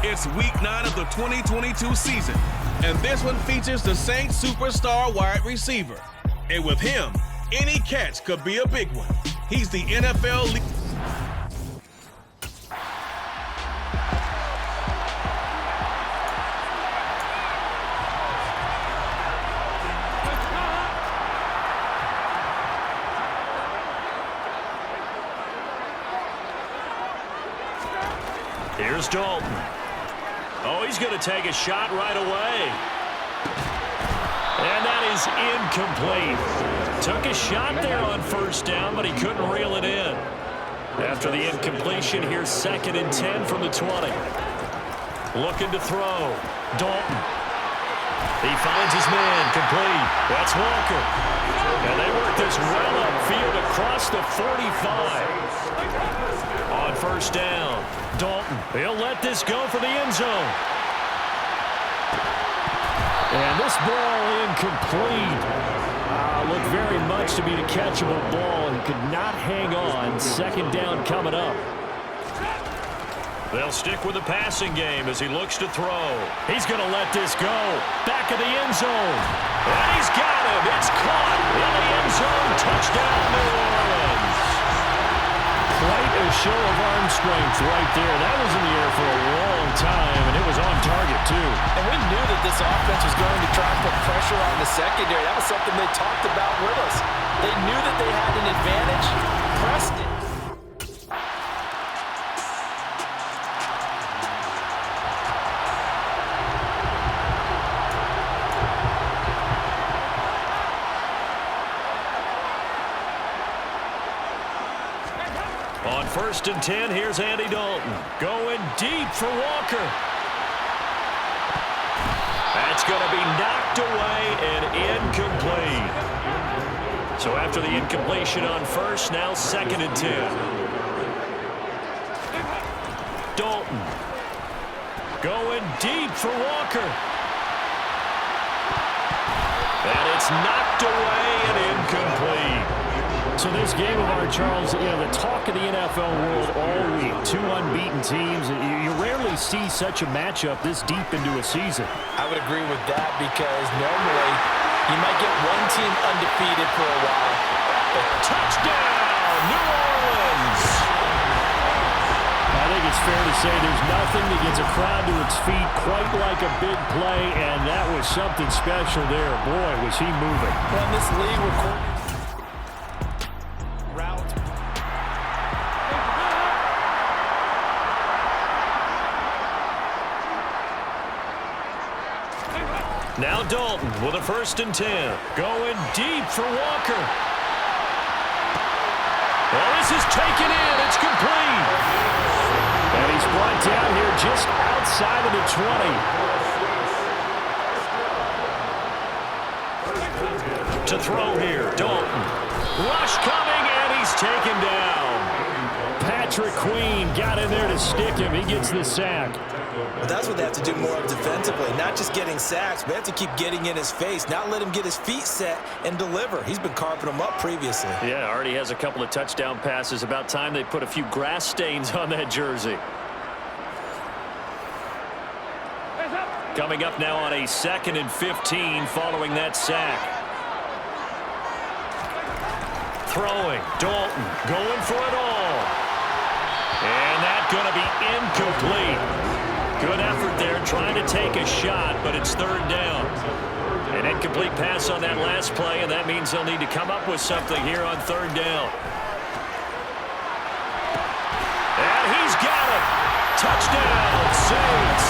It's week 9 of the 2022 season, and this one features the Saints superstar wide receiver. And with him, any catch could be a big one. He's the NFL leader. Here's Dalton. Oh, he's going to take a shot right away. And that is incomplete. Took a shot there on first down, but he couldn't reel it in. After the incompletion, here's 2nd and 10 from the 20. Looking to throw. Dalton. He finds his man. Complete. That's Walker. And they work this well upfield across the 45. On first down, Dalton. He'll let this go for the end zone. And this ball incomplete. Looked very much to be a catchable ball and could not hang on. 2nd down coming up. They'll stick with the passing game as he looks to throw. He's going to let this go. Back of the end zone. And he's got him. It's caught in the end zone. Touchdown, New Orleans. Quite a show of arm strength right there. That was in the air for a long time, and it was on target, too. And we knew that this offense was going to try and put pressure on the secondary. That was something they talked about with us. They knew that they had an advantage, pressed it. On 1st and 10, here's Andy Dalton. Going deep for Walker. That's going to be knocked away and incomplete. So after the incompletion on first, now 2nd and 10. Dalton. Going deep for Walker. And it's knocked away and incomplete. So this game of our, Charles, the talk of the NFL world all week. 2 unbeaten teams. You rarely see such a matchup this deep into a season. I would agree with that because normally you might get one team undefeated for a while. But touchdown, New Orleans! I think it's fair to say there's nothing that gets a crowd to its feet quite like a big play, and that was something special there. Boy, was he moving. Well, in this league, we're now Dalton with a 1st and 10. Going deep for Walker. Well, this is taken in. It's complete. And he's brought down here just outside of the 20. To throw here, Dalton. Rush coming, and he's taken down. Patrick Queen got in there to stick him. He gets the sack. Well, that's what they have to do more of defensively, not just getting sacks. We have to keep getting in his face, not let him get his feet set and deliver. He's been carving them up previously. Yeah, already has a couple of touchdown passes. About time they put a few grass stains on that jersey. Coming up now on a 2nd and 15 following that sack. Throwing, Dalton going for it all. And that's going to be incomplete. Good effort there, trying to take a shot, but it's 3rd down. An incomplete pass on that last play, and that means they'll need to come up with something here on 3rd down. And he's got it. Touchdown, Saints.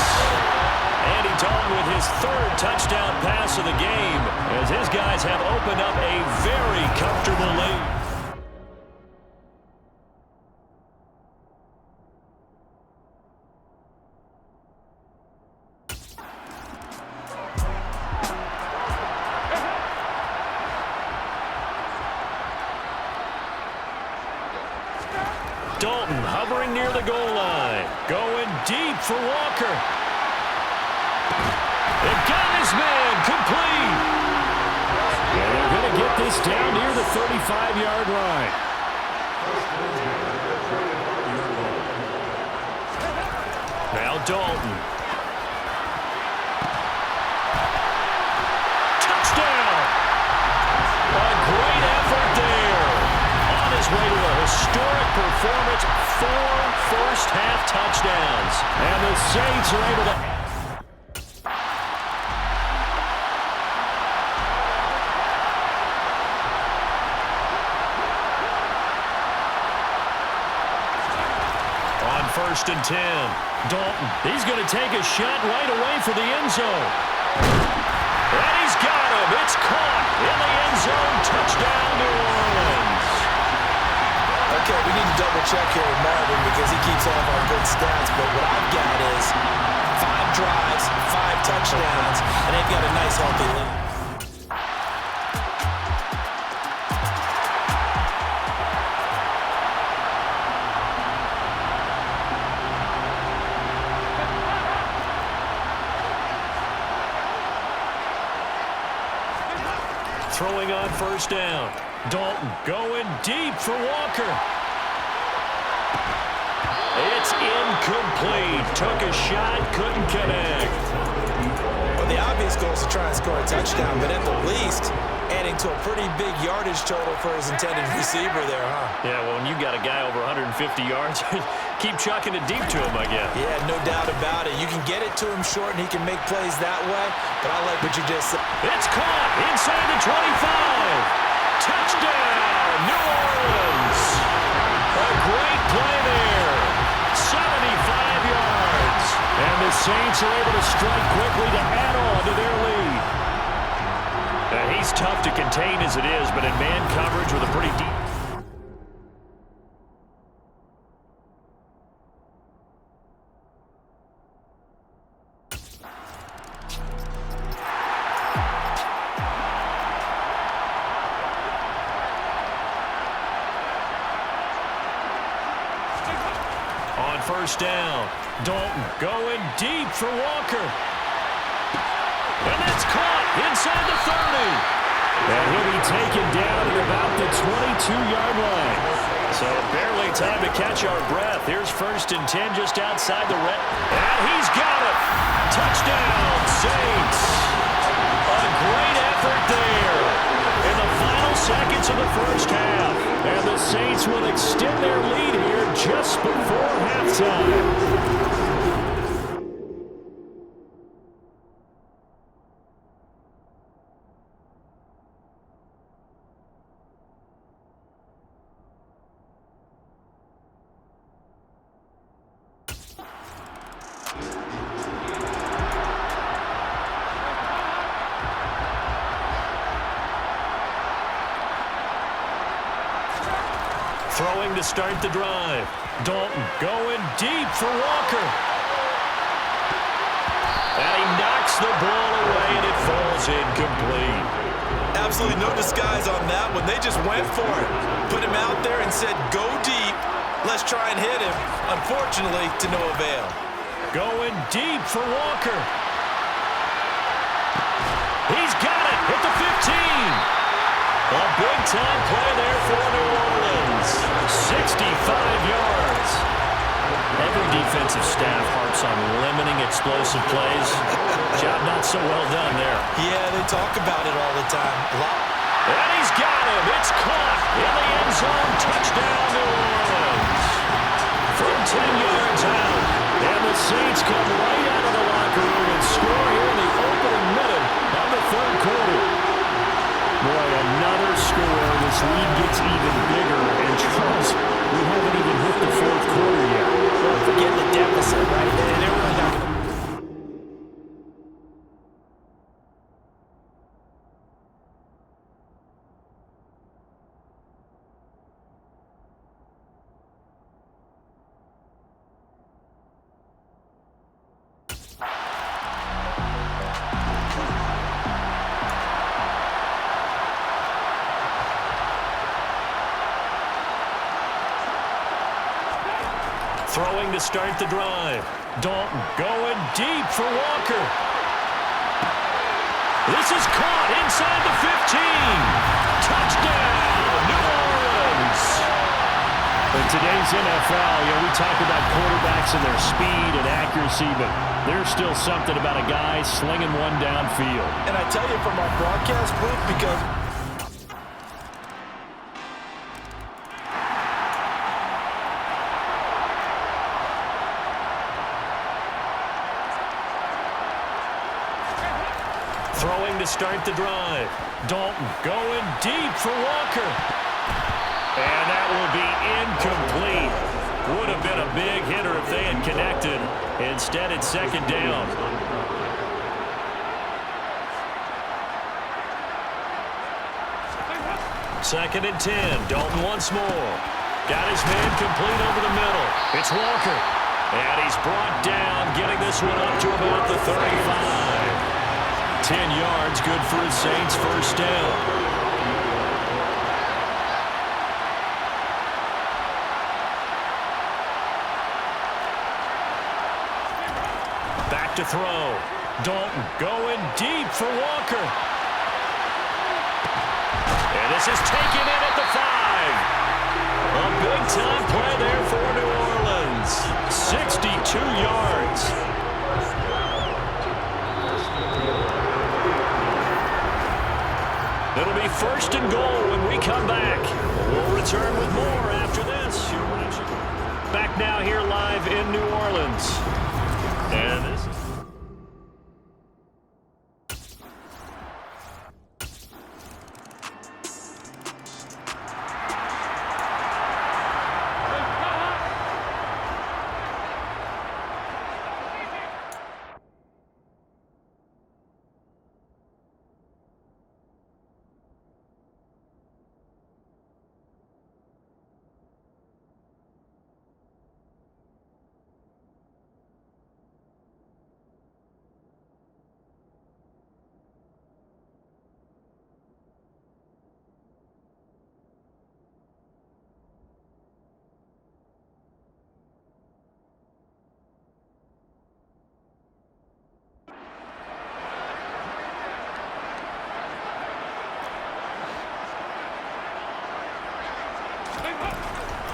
Andy Dalton with his 3rd touchdown pass of the game, as his guys have opened up a very comfortable lead. Dalton hovering near the goal line. Going deep for Walker. They've got his man complete. Yeah, they're going to get this down near the 35-yard line. Now Dalton. Touchdown! A great effort there. On his way to a historic performance, 4 first-half touchdowns. And the Saints are able to... On 1st and 10, Dalton. He's going to take a shot right away for the end zone. And he's got him. It's caught in the end zone. Touchdown, New Orleans. Okay, we need to double-check here with Marvin because he keeps all of our good stats, but what I've got is 5 drives, 5 touchdowns, and they've got a nice, healthy lead. Throwing on 1st down. Dalton going deep for Walker. It's incomplete. Took a shot, couldn't connect. Well, the obvious goal is to try and score a touchdown, but at the least, adding to a pretty big yardage total for his intended receiver there, huh? Yeah, well, when you got a guy over 150 yards, keep chucking it deep to him, I guess. Yeah, no doubt about it. You can get it to him short, and he can make plays that way, but I like what you just said. It's caught inside the 25. Touchdown, New Orleans. A great play there. 75 yards. And the Saints are able to strike quickly to add on to their lead. He's tough to contain as it is, but in man coverage with a pretty deep... On 1st down, Dalton going deep for Walker. And that's caught inside the 30. And he'll be taken down at about the 22-yard line. So barely time to catch our breath. Here's 1st and 10 just outside the red. And he's got it. Touchdown, Saints. A great effort there in the final seconds of the 1st half. And the Saints will extend their lead here just before halftime. Throwing to start the drive. Dalton going deep for Walker. And he knocks the ball away, and it falls incomplete. Absolutely no disguise on that one. They just went for it. Put him out there and said, go deep. Let's try and hit him. Unfortunately, to no avail. Going deep for Walker. He's got it at the 15. A big-time play there for New Orleans. 65 yards. Every defensive staff harps on limiting explosive plays. Job not so well done there. Yeah, they talk about it all the time. And he's got him. It's caught in the end zone. Touchdown, New Orleans. From 10 yards out. And the Saints come right out of the locker room and score here in the opening minute of the 3rd quarter. Boy, another score. This lead gets even bigger. And Charles, we haven't even hit the 4th quarter yet. Well, forget the deficit, right? They're really not going to... Throwing to start the drive. Dalton going deep for Walker. This is caught inside the 15. Touchdown, New Orleans. In today's NFL, we talk about quarterbacks and their speed and accuracy, but there's still something about a guy slinging one downfield. And I tell you from our broadcast booth, because throwing to start the drive. Dalton going deep for Walker. And that will be incomplete. Would have been a big hitter if they had connected. Instead, it's second down. Second and 10. Dalton once more. Got his man complete over the middle. It's Walker. And he's brought down, getting this one up to about the 35. 10 yards, good for his Saints, first down. Back to throw. Dalton going deep for Walker. And this is taken in at the 5. A big-time play there for New Orleans. 62 yards. It'll be first and goal when we come back. We'll return with more after this. You're watching. Back now here live in New Orleans. And this is...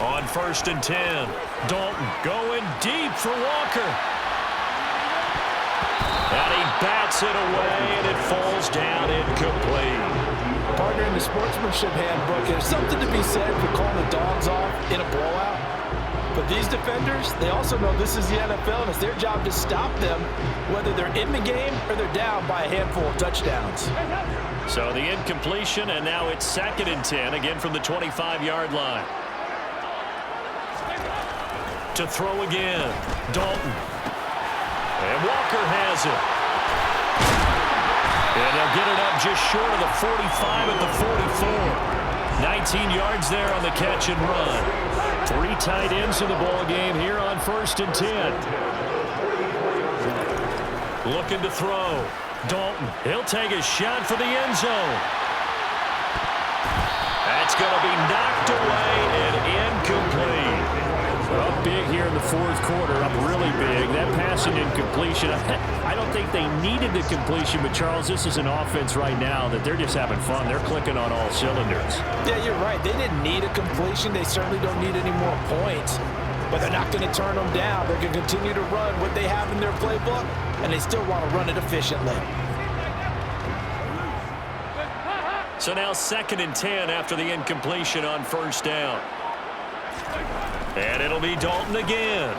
On first and 10, Dalton going deep for Walker. And he bats it away, and it falls down incomplete. partner in the sportsmanship handbook, there's something to be said for calling the dogs off in a blowout. But these defenders, they also know this is the NFL, and it's their job to stop them, whether they're in the game or they're down by a handful of touchdowns. So the incompletion, and now it's second and 10, again from the 25-yard line. To throw again, Dalton. And Walker has it. And they'll get it up just short of the 45 at the 44. 19 yards there on the catch and run. 3 tight ends in the ball game here on first and 10. Looking to throw. Dalton, he'll take a shot for the end zone. That's going to be knocked away and incomplete. Up big here in the fourth quarter, up really big. That passing incompletion, I don't think they needed the completion, but Charles, this is an offense right now that they're just having fun. They're clicking on all cylinders. Yeah, you're right. They didn't need a completion. They certainly don't need any more points, but they're not going to turn them down. They're going to continue to run what they have in their playbook, and they still want to run it efficiently. So now second and 10 after the incompletion on first down. And it'll be Dalton again.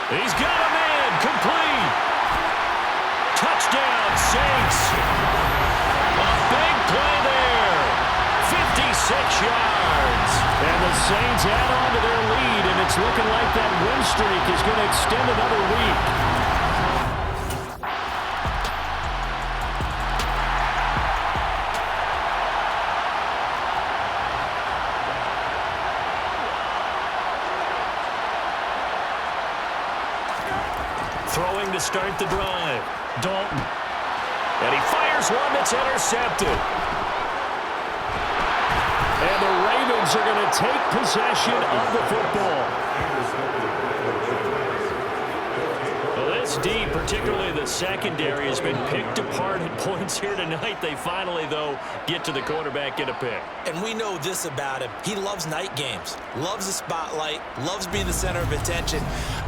He's got a man, complete. Touchdown, Saints. A big play there. 56 yards. And the Saints add on to their lead, and it's looking like that win streak is going to extend another week. Throwing to start the drive. Dalton. And he fires one that's intercepted. And the Ravens are going to take possession of the football. Well, this defense deep, particularly the secondary, has been picked apart at points here tonight. They finally, though, get to the quarterback, get a pick. And we know this about him. He loves night games, loves the spotlight, loves being the center of attention.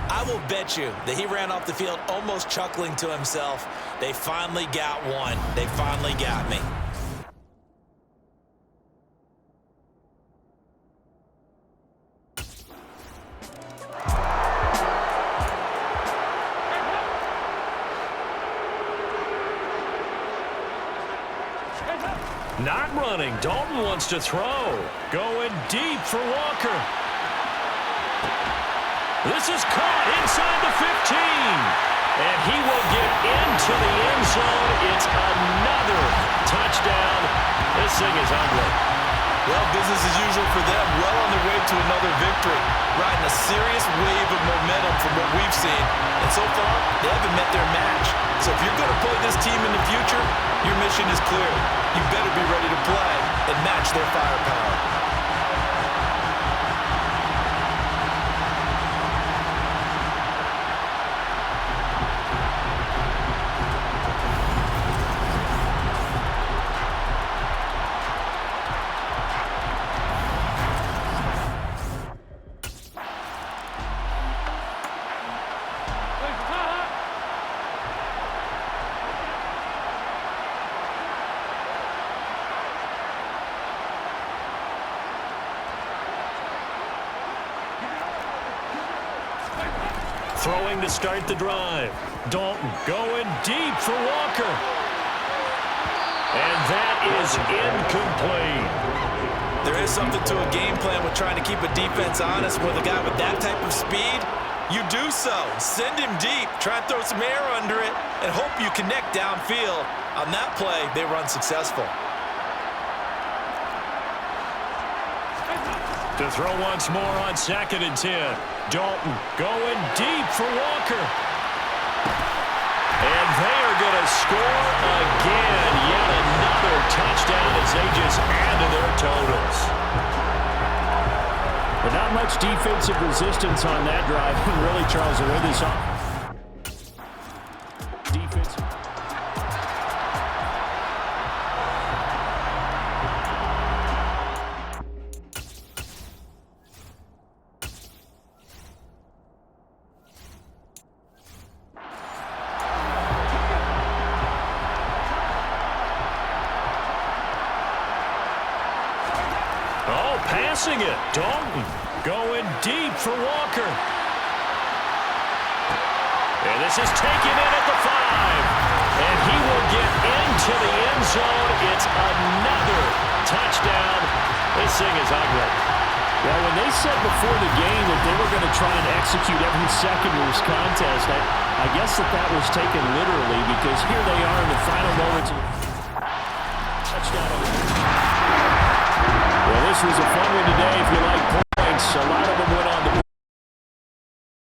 I will bet you that he ran off the field almost chuckling to himself. They finally got one. They finally got me. Not running. Dalton wants to throw. Going deep for Walker. This is caught inside the 15. And he will get into the end zone. It's another touchdown. This thing is ugly. Well, business as usual for them. Well on their way to another victory. Riding a serious wave of momentum from what we've seen. And so far, they haven't met their match. So if you're going to play this team in the future, your mission is clear. You better be ready to play and match their firepower. Throwing to start the drive. Dalton going deep for Walker. And that is incomplete. There is something to a game plan with trying to keep a defense honest with a guy with that type of speed. You do so. Send him deep. Try and throw some air under it and hope you connect downfield. On that play, they run successful. To throw once more on 2nd and 10. Dalton going deep for Walker. And they are going to score again. Yet another touchdown as they just add to their totals. But not much defensive resistance on that drive. And really, Charles, the way this defense. Passing it. Dalton going deep for Walker. And this is taken in at the 5. And he will get into the end zone. It's another touchdown. This thing is ugly. Well, when they said before the game that they were going to try and execute every second of this contest, I guess that was taken literally, because here they are in the final moments. Touchdown. Well, this was a fun one today if you like